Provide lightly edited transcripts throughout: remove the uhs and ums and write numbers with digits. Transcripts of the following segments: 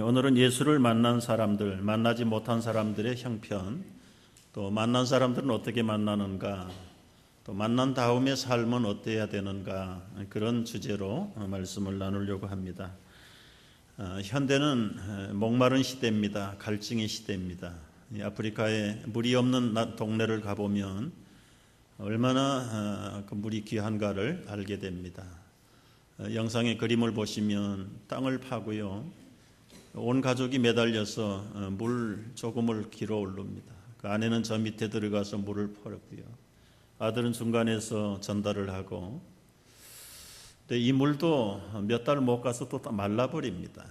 오늘은 예수를 만난 사람들, 만나지 못한 사람들의 형편, 또 만난 사람들은 어떻게 만나는가, 또 만난 다음의 삶은 어때야 되는가, 그런 주제로 말씀을 나누려고 합니다. 현대는 목마른 시대입니다. 갈증의 시대입니다. 아프리카에 물이 없는 동네를 가보면 얼마나 그 물이 귀한가를 알게 됩니다. 영상의 그림을 보시면 땅을 파고요, 온 가족이 매달려서 물 조금을 길어 올릅니다. 그 아내는 저 밑에 들어가서 물을 퍼고요, 아들은 중간에서 전달을 하고, 근데 이 물도 몇 달 못 가서 또 말라버립니다.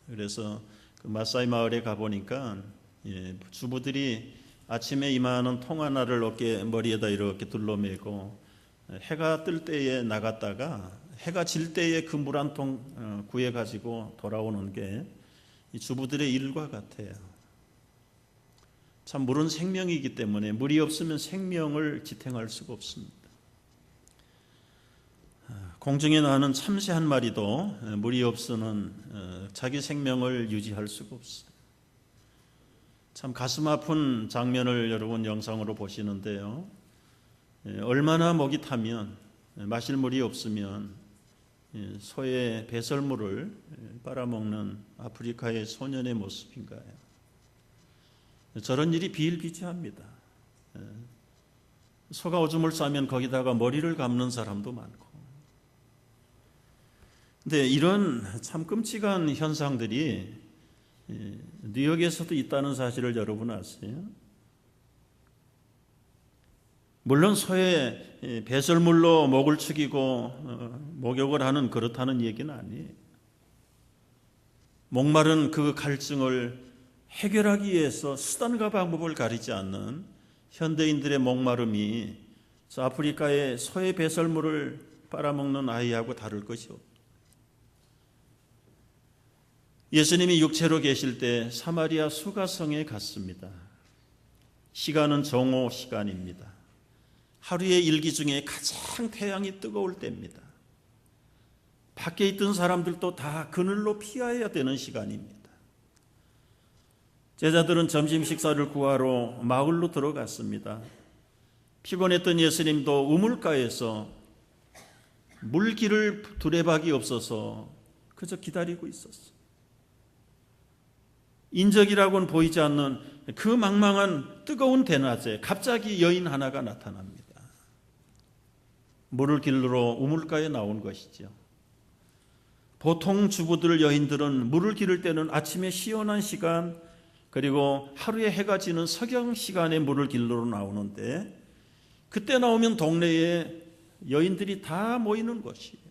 그래서 그 마사이 마을에 가보니까 주부들이 아침에 이만한 통 하나를 어깨 머리에다 이렇게 둘러매고 해가 뜰 때에 나갔다가 해가 질 때에 그 물 한 통 구해가지고 돌아오는 게 이 주부들의 일과 같아요. 참 물은 생명이기 때문에 물이 없으면 생명을 지탱할 수가 없습니다. 공중에 나는 참새 한 마리도 물이 없으면 자기 생명을 유지할 수가 없어요. 참 가슴 아픈 장면을 여러분 영상으로 보시는데요, 얼마나 목이 타면, 마실 물이 없으면 소의 배설물을 빨아먹는 아프리카의 소년의 모습인가요? 저런 일이 비일비재합니다. 소가 오줌을 싸면 거기다가 머리를 감는 사람도 많고. 근데 이런 참 끔찍한 현상들이 뉴욕에서도 있다는 사실을 여러분 아세요? 물론 소의 배설물로 목을 축이고 목욕을 하는 그렇다는 얘기는 아니에요. 목마른 그 갈증을 해결하기 위해서 수단과 방법을 가리지 않는 현대인들의 목마름이 저 아프리카의 소의 배설물을 빨아먹는 아이하고 다를 것이 없다. 예수님이 육체로 계실 때 사마리아 수가성에 갔습니다. 시간은 정오 시간입니다. 하루의 일기 중에 가장 태양이 뜨거울 때입니다. 밖에 있던 사람들도 다 그늘로 피하여야 되는 시간입니다. 제자들은 점심 식사를 구하러 마을로 들어갔습니다. 피곤했던 예수님도 우물가에서 물길을 두레박이 없어서 그저 기다리고 있었어요. 인적이라고는 보이지 않는 그 망망한 뜨거운 대낮에 갑자기 여인 하나가 나타납니다. 물을 길러 우물가에 나온 것이죠. 보통 주부들, 여인들은 물을 기를 때는 아침에 시원한 시간, 그리고 하루에 해가 지는 석영 시간에 물을 길러 나오는데, 그때 나오면 동네에 여인들이 다 모이는 것이에요.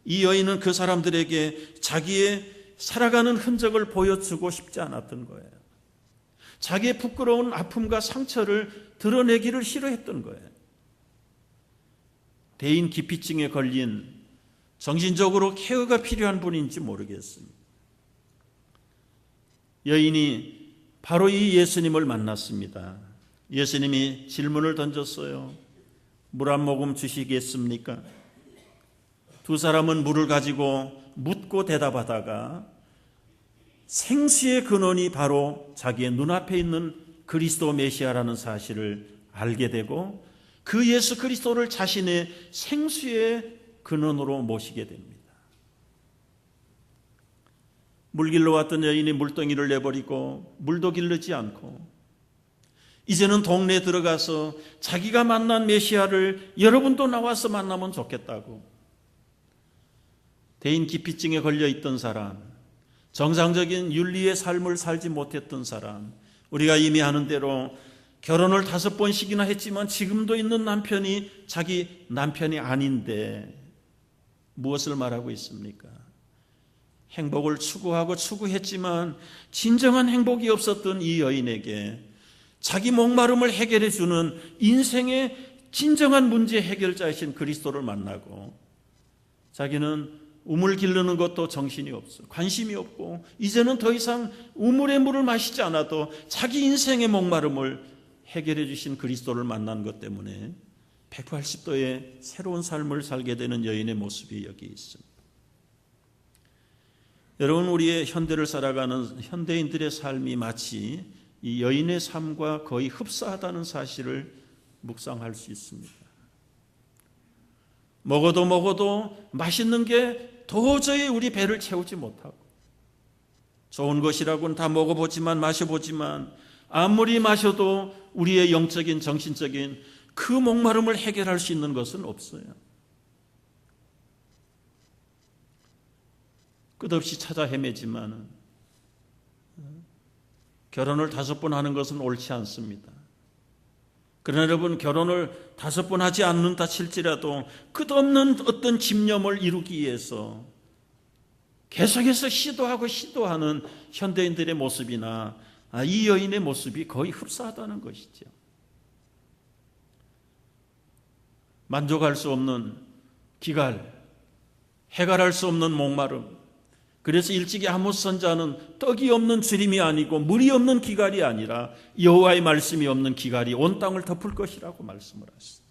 이 여인은 그 사람들에게 자기의 살아가는 흔적을 보여주고 싶지 않았던 거예요. 자기의 부끄러운 아픔과 상처를 드러내기를 싫어했던 거예요. 대인 기피증에 걸린 정신적으로 케어가 필요한 분인지 모르겠습니다. 여인이 바로 이 예수님을 만났습니다. 예수님이 질문을 던졌어요. 물 한 모금 주시겠습니까? 두 사람은 물을 가지고 묻고 대답하다가 생수의 근원이 바로 자기의 눈앞에 있는 그리스도 메시아라는 사실을 알게 되고, 그 예수 그리스도를 자신의 생수의 근원으로 모시게 됩니다. 물 길러 왔던 여인이 물동이를 내버리고 물도 길르지 않고, 이제는 동네에 들어가서 자기가 만난 메시아를 여러분도 나와서 만나면 좋겠다고, 대인 기피증에 걸려있던 사람, 정상적인 윤리의 삶을 살지 못했던 사람, 우리가 이미 아는 대로 결혼을 5번씩이나 했지만 지금도 있는 남편이 자기 남편이 아닌데 무엇을 말하고 있습니까? 행복을 추구하고 추구했지만 진정한 행복이 없었던 이 여인에게 자기 목마름을 해결해 주는 인생의 진정한 문제 해결자이신 그리스도를 만나고, 자기는 우물 기르는 것도 정신이 없어, 관심이 없고, 이제는 더 이상 우물의 물을 마시지 않아도 자기 인생의 목마름을 해결해 주신 그리스도를 만난 것 때문에 180도의 새로운 삶을 살게 되는 여인의 모습이 여기 있습니다. 여러분, 우리의 현대를 살아가는 현대인들의 삶이 마치 이 여인의 삶과 거의 흡사하다는 사실을 묵상할 수 있습니다. 먹어도 맛있는 게 도저히 우리 배를 채우지 못하고, 좋은 것이라고는 다 먹어보지만 마셔보지만 아무리 마셔도 우리의 영적인 정신적인 그 목마름을 해결할 수 있는 것은 없어요. 끝없이 찾아 헤매지만 결혼을 5번 하는 것은 옳지 않습니다. 그러나 여러분, 결혼을 5번 하지 않는다 칠지라도 끝없는 어떤 집념을 이루기 위해서 계속해서 시도하는 현대인들의 모습이나 이 여인의 모습이 거의 흡사하다는 것이죠. 만족할 수 없는 기갈, 해결할 수 없는 목마름. 그래서 일찍이 아모스 선지자는 떡이 없는 주림이 아니고 물이 없는 기갈이 아니라 여호와의 말씀이 없는 기갈이 온 땅을 덮을 것이라고 말씀을 하셨어요.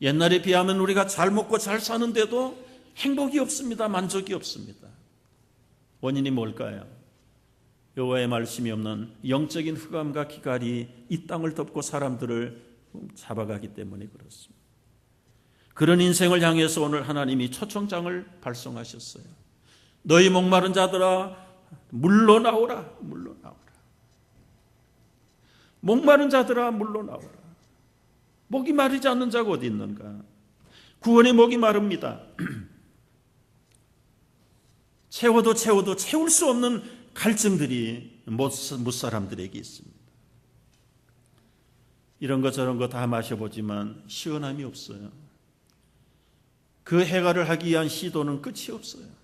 옛날에 비하면 우리가 잘 먹고 잘 사는데도 행복이 없습니다. 만족이 없습니다. 원인이 뭘까요? 여호와의 말씀이 없는 영적인 흑암과 기갈이 이 땅을 덮고 사람들을 잡아가기 때문에 그렇습니다. 그런 인생을 향해서 오늘 하나님이 초청장을 발송하셨어요. 너희 목마른 자들아, 물러 나오라, 물러 나오라. 목마른 자들아, 물러 나오라. 목이 마르지 않는 자가 어디 있는가? 구원의 목이 마릅니다. 채워도 채울 수 없는 갈증들이 못 사람들에게 있습니다. 이런 거 저런 거 다 마셔보지만 시원함이 없어요. 그 해결을 하기 위한 시도는 끝이 없어요.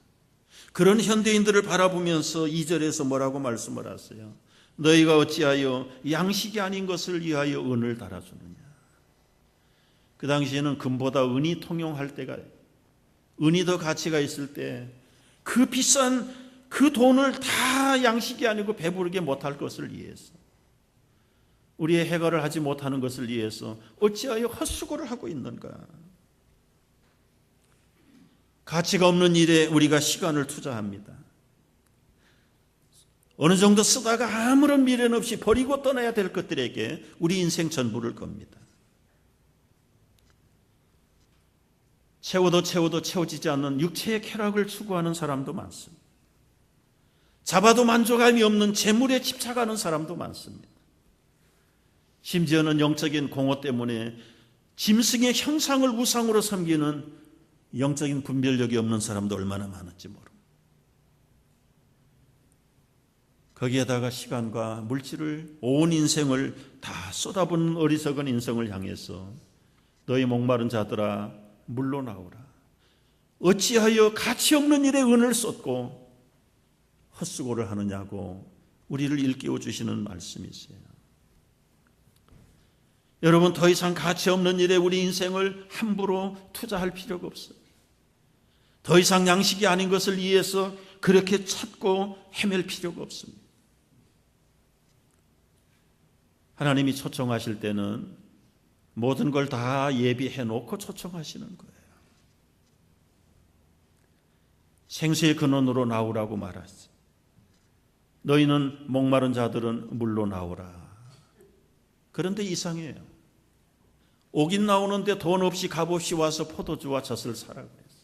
그런 현대인들을 바라보면서 2절에서 뭐라고 말씀을 하세요? 너희가 어찌하여 양식이 아닌 것을 위하여 은을 달아주느냐. 그 당시에는 금보다 은이 통용할 때가, 은이 더 가치가 있을 때 그 비싼 그 돈을 다 양식이 아니고 배부르게 못할 것을 위해서, 우리의 해결을 하지 못하는 것을 위해서 어찌하여 헛수고를 하고 있는가. 가치가 없는 일에 우리가 시간을 투자합니다. 어느 정도 쓰다가 아무런 미련 없이 버리고 떠나야 될 것들에게 우리 인생 전부를 겁니다. 채워도 채워지지 않는 육체의 쾌락을 추구하는 사람도 많습니다. 잡아도 만족함이 없는 재물에 집착하는 사람도 많습니다. 심지어는 영적인 공허 때문에 짐승의 형상을 우상으로 섬기는 영적인 분별력이 없는 사람도 얼마나 많은지 모릅니다. 거기에다가 시간과 물질을, 온 인생을 다 쏟아붓는 어리석은 인생을 향해서 너희 목마른 자들아, 물러 나오라. 어찌하여 가치 없는 일에 은을 쏟고 헛수고를 하느냐고 우리를 일깨워 주시는 말씀이세요. 여러분, 더 이상 가치 없는 일에 우리 인생을 함부로 투자할 필요가 없어요. 더 이상 양식이 아닌 것을 위해서 그렇게 찾고 헤맬 필요가 없습니다. 하나님이 초청하실 때는 모든 걸 다 예비해 놓고 초청하시는 거예요. 생수의 근원으로 나오라고 말하지. 너희는 목마른 자들은 물로 나오라. 그런데 이상해요. 오긴 나오는데 돈 없이 값 없이 와서 포도주와 젖을 사라고 했어요.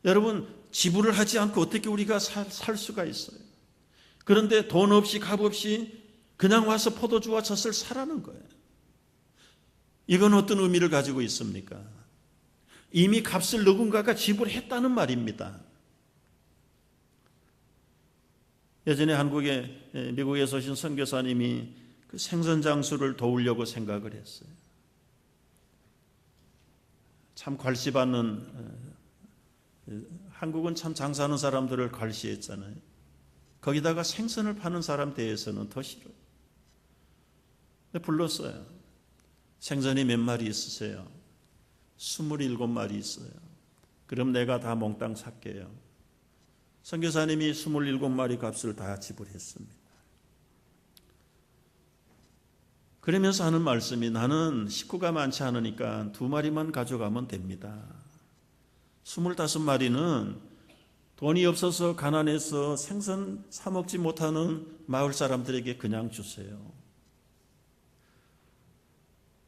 여러분, 지불을 하지 않고 어떻게 우리가 살 수가 있어요? 그런데 돈 없이 값 없이 그냥 와서 포도주와 젖을 사라는 거예요. 이건 어떤 의미를 가지고 있습니까? 이미 값을 누군가가 지불했다는 말입니다. 예전에 미국에서 오신 선교사님이 그 생선 장수를 도우려고 생각을 했어요. 참 괄시받는, 한국은 참 장사하는 사람들을 괄시했잖아요. 거기다가 생선을 파는 사람 대해서는 더 싫어요. 근데 불렀어요. 생선이 몇 마리 있으세요? 27마리 있어요. 그럼 내가 다 몽땅 살게요. 선교사님이 27마리 값을 다 지불했습니다. 그러면서 하는 말씀이, 나는 식구가 많지 않으니까 2마리만 가져가면 됩니다. 25마리는 돈이 없어서 가난해서 생선 사 먹지 못하는 마을 사람들에게 그냥 주세요.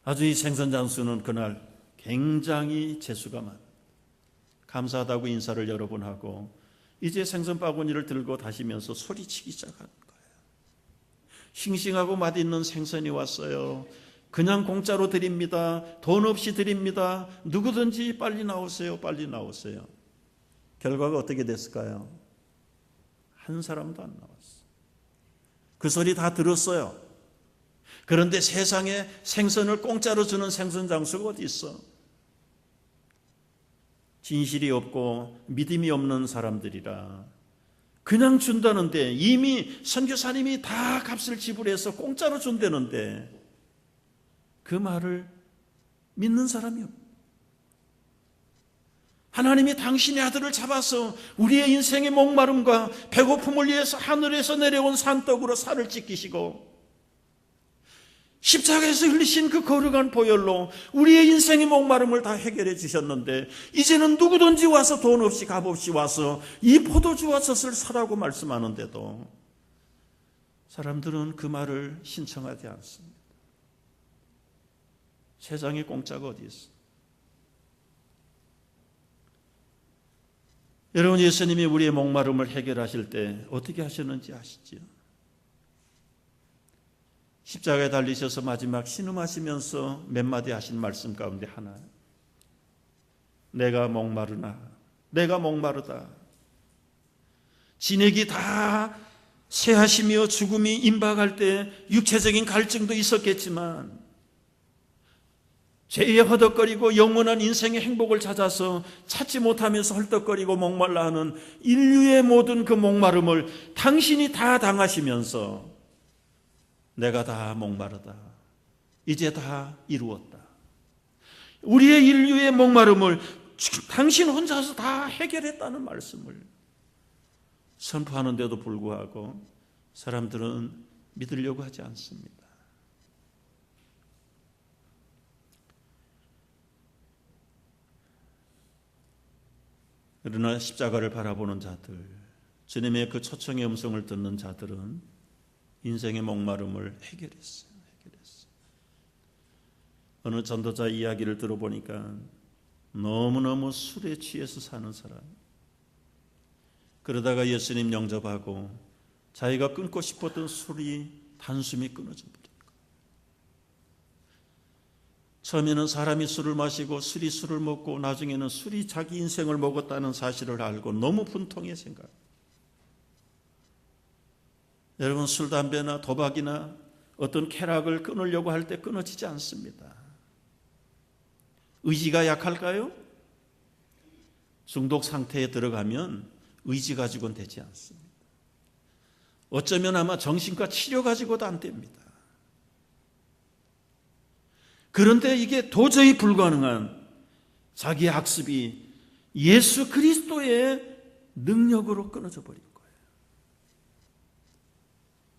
아주 이 생선 장수는 그날 굉장히 재수가 많아. 감사하다고 인사를 여러 번 하고 이제 생선 바구니를 들고 다시면서 소리치기 시작하는 거예요. 싱싱하고 맛있는 생선이 왔어요. 그냥 공짜로 드립니다. 돈 없이 드립니다. 누구든지 빨리 나오세요. 빨리 나오세요. 결과가 어떻게 됐을까요? 한 사람도 안 나왔어요. 그 소리 다 들었어요. 그런데 세상에 생선을 공짜로 주는 생선 장수가 어디 있어? 진실이 없고 믿음이 없는 사람들이라 그냥 준다는데, 이미 선교사님이 다 값을 지불해서 공짜로 준다는데 그 말을 믿는 사람이 없어요. 하나님이 당신의 아들을 잡아서 우리의 인생의 목마름과 배고픔을 위해서 하늘에서 내려온 산떡으로 살을 찢기시고 십자가에서 흘리신 그 거룩한 보혈로 우리의 인생의 목마름을 다 해결해 주셨는데, 이제는 누구든지 와서 돈 없이 값 없이 와서 이 포도주와 젖을 사라고 말씀하는데도 사람들은 그 말을 신청하지 않습니다. 세상에 공짜가 어디 있어? 여러분, 예수님이 우리의 목마름을 해결하실 때 어떻게 하셨는지 아시지요? 십자가에 달리셔서 마지막 신음하시면서 몇 마디 하신 말씀 가운데 하나, 내가 목마르나, 내가 목마르다. 진액이 다 쇠하시며 죽음이 임박할 때 육체적인 갈증도 있었겠지만 죄에 허덕거리고 영원한 인생의 행복을 찾아서 찾지 못하면서 헐떡거리고 목말라 하는 인류의 모든 그 목마름을 당신이 다 당하시면서 내가 다 목마르다, 이제 다 이루었다, 우리의 인류의 목마름을 당신 혼자서 다 해결했다는 말씀을 선포하는데도 불구하고 사람들은 믿으려고 하지 않습니다. 그러나 십자가를 바라보는 자들, 주님의 그 초청의 음성을 듣는 자들은 인생의 목마름을 해결했어요. 어느 전도자 이야기를 들어보니까 너무너무 술에 취해서 사는 사람, 그러다가 예수님 영접하고 자기가 끊고 싶었던 술이 단숨이 끊어져 버린 거예요. 처음에는 사람이 술을 마시고 술이 술을 먹고 나중에는 술이 자기 인생을 먹었다는 사실을 알고 너무 분통해 생각. 여러분, 술, 담배나 도박이나 어떤 쾌락을 끊으려고 할 때 끊어지지 않습니다. 의지가 약할까요? 중독 상태에 들어가면 의지 가지고는 되지 않습니다. 어쩌면 아마 정신과 치료 가지고도 안 됩니다. 그런데 이게 도저히 불가능한 자기의 학습이 예수 그리스도의 능력으로 끊어져 버린 거예요.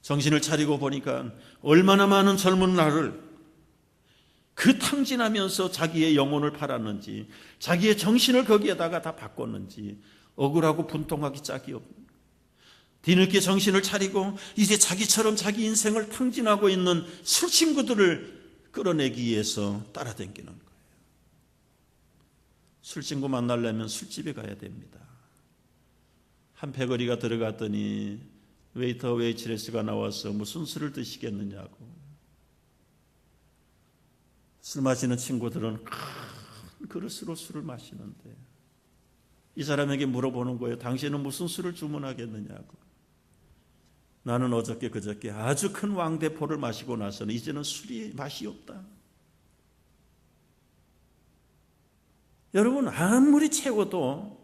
정신을 차리고 보니까 얼마나 많은 젊은 날을 그 탕진하면서 자기의 영혼을 팔았는지, 자기의 정신을 거기에다가 다 바꿨는지 억울하고 분통하기 짝이 없는, 뒤늦게 정신을 차리고 이제 자기처럼 자기 인생을 탕진하고 있는 술 친구들을 끌어내기 위해서 따라다니는 거예요. 술 친구 만나려면 술집에 가야 됩니다. 한 패거리가 들어갔더니 웨이터 웨이트레스가 나와서 무슨 술을 드시겠느냐고. 술 마시는 친구들은 큰 그릇으로 술을 마시는데 이 사람에게 물어보는 거예요. 당신은 무슨 술을 주문하겠느냐고. 나는 어저께 그저께 아주 큰 왕대포를 마시고 나서는 이제는 술이 맛이 없다. 여러분, 아무리 채워도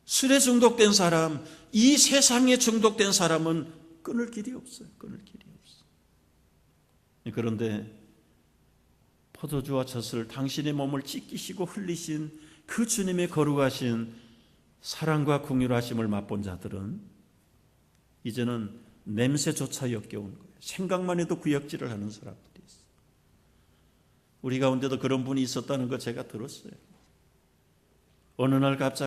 술에 중독된 사람, 이 세상에 중독된 사람은 끊을 길이 없어요. 끊을 길이 없어요. 그런데 포도주와 젖을 당신의 몸을 찢기시고 흘리신 그 주님의 거룩하신 사랑과 긍휼하심을 맛본 자들은 이제는 냄새조차 역겨운 거예요. 생각만 해도 구역질을 하는 사람들이 있어요. 우리 가운데도 그런 분이 있었다는 거 제가 들었어요. 어느 날 갑자기